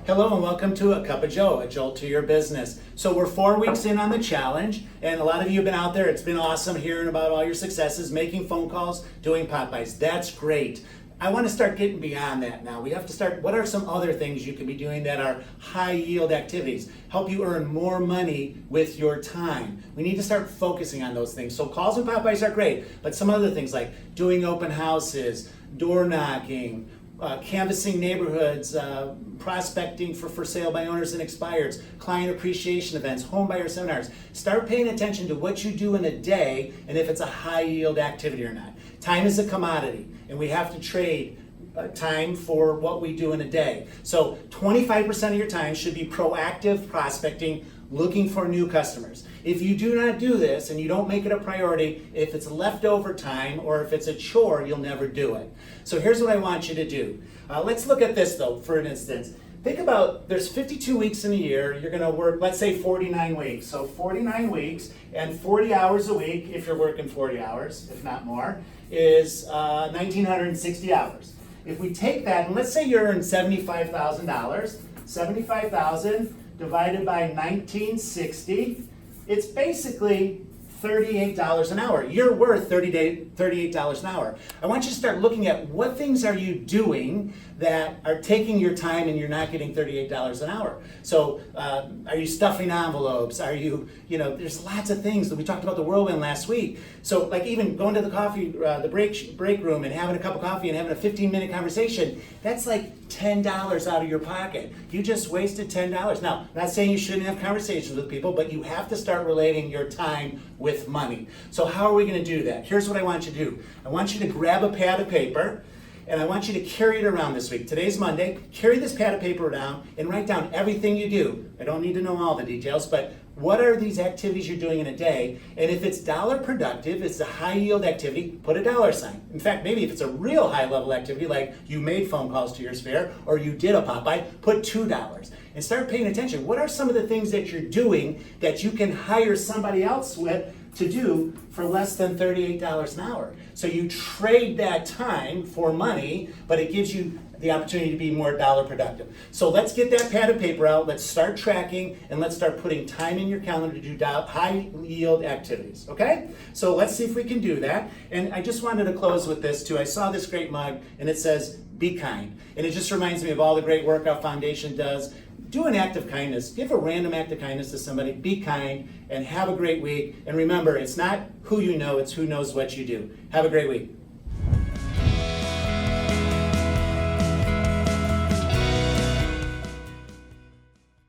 Hello and welcome to A Cup of Joe, a jolt to your business. So we're 4 weeks in on the challenge, and a lot of you have been out there. It's been awesome hearing about all your successes, making phone calls, doing Popeyes. That's great. I want to start getting beyond that now. We have to start, what are some other things you can be doing that are high yield activities? Help you earn more money with your time. We need to start focusing on those things. So calls and Popeyes are great, but some other things like doing open houses, door knocking, canvassing neighborhoods, prospecting for sale by owners and expireds, client appreciation events, home buyer seminars. Start paying attention to what you do in a day and if it's a high yield activity or not. Time is a commodity and we have to trade time for what we do in a day. So 25% of your time should be proactive prospecting, looking for new customers. If you do not do this and you don't make it a priority, if it's leftover time or if it's a chore, you'll never do it. So here's what I want you to do. Let's look at this though, for an instance. Think about, there's 52 weeks in a year. You're gonna work, let's say 49 weeks. So 49 weeks and 40 hours a week, if you're working 40 hours, if not more, is 1,960 hours. If we take that, and let's say you earn $75,000, 75,000 divided by 1960, it's basically $38 an hour. You're worth $38 an hour. I want you to start looking at what things are you doing that are taking your time and you're not getting $38 an hour. So are you stuffing envelopes? Are you, there's lots of things that we talked about the whirlwind last week. So like even going to the break room and having a cup of coffee and having a 15-minute conversation, that's like $10 out of your pocket. You just wasted $10. Now, I'm not saying you shouldn't have conversations with people, but you have to start relating your time with money. So how are we going to do that? Here's what I want you to do. I want you to grab a pad of paper and I want you to carry it around this week. Today's Monday. Carry this pad of paper down and write down everything you do. I don't need to know all the details, but what are these activities you're doing in a day? And if it's dollar productive, it's a high yield activity, put a dollar sign. In fact, maybe if it's a real high level activity, like you made phone calls to your sphere or you did a Popeye, put $2 and start paying attention. What are some of the things that you're doing that you can hire somebody else with to do for less than $38 an hour? So you trade that time for money, but it gives you the opportunity to be more dollar productive. So let's get that pad of paper out, let's start tracking, and let's start putting time in your calendar to do high yield activities, okay? So let's see if we can do that. And I just wanted to close with this too. I saw this great mug and it says, "Be kind." And it just reminds me of all the great work our foundation does. Do an act of kindness. Give a random act of kindness to somebody. Be kind and have a great week. And remember, it's not who you know, it's who knows what you do. Have a great week.